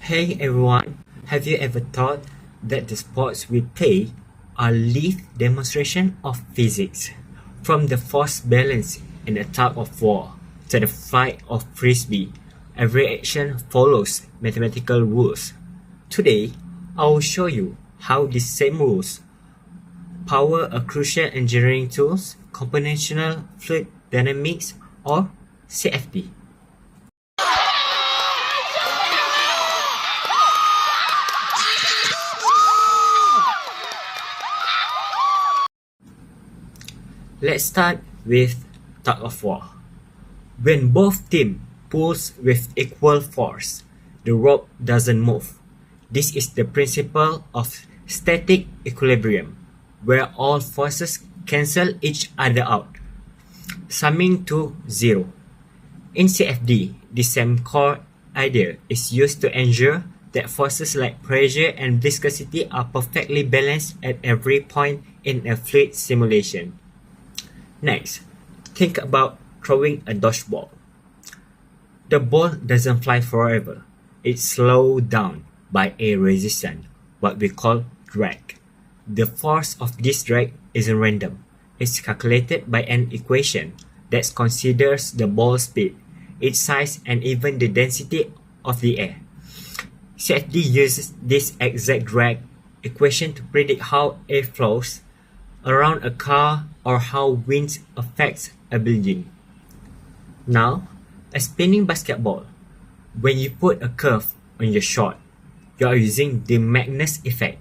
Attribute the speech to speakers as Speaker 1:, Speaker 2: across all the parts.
Speaker 1: Hey everyone, have you ever thought that the sports we play are live demonstration of physics? From the force balance in a tug of war to the flight of frisbee, every action follows mathematical rules. Today, I will show you how these same rules power a crucial engineering tools, Computational Fluid Dynamics or CFD. Let's start with tug of war. When both teams pulls with equal force, the rope doesn't move. This is the principle of static equilibrium, where all forces cancel each other out, summing to zero. In CFD, the same core idea is used to ensure that forces like pressure and viscosity are perfectly balanced at every point in a fluid simulation. Next, think about throwing a dodgeball. The ball doesn't fly forever. It's slowed down by a resistance, what we call drag. The force of this drag isn't random. It's calculated by an equation that considers the ball speed, its size, and even the density of the air. CFD uses this exact drag equation to predict how air flows around a car or how wind affects a building. Now, a spinning basketball. When you put a curve on your shot, you are using the Magnus effect.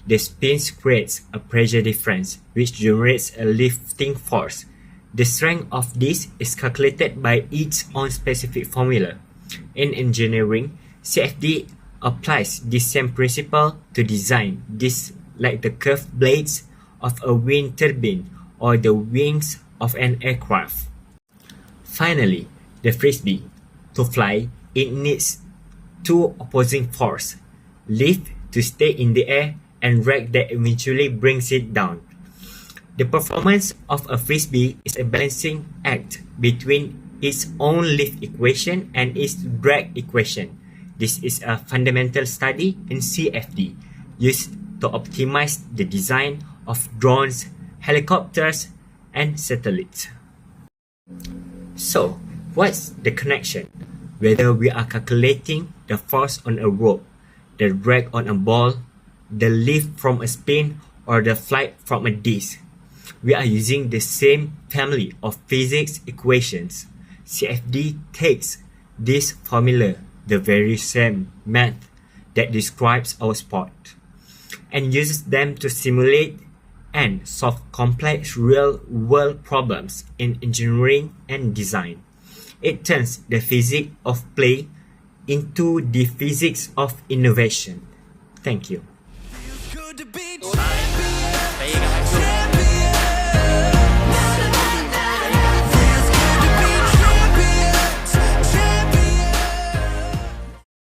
Speaker 1: The spin creates a pressure difference which generates a lifting force. The strength of this is calculated by its own specific formula. In engineering, CFD applies this same principle to design this like the curved blades of a wind turbine or the wings of an aircraft. Finally, the frisbee. To fly, it needs two opposing forces, lift to stay in the air and drag that eventually brings it down. The performance of a frisbee is a balancing act between its own lift equation and its drag equation. This is a fundamental study in CFD used to optimize the design of drones, helicopters, and satellites. So, what's the connection? Whether we are calculating the force on a rope, the drag on a ball, the lift from a spin, or the flight from a disc, we are using the same family of physics equations. CFD takes this formula, the very same math that describes our sport, and uses them to simulate and solve complex real-world problems in engineering and design. It turns the physics of play into the physics of innovation. Thank you.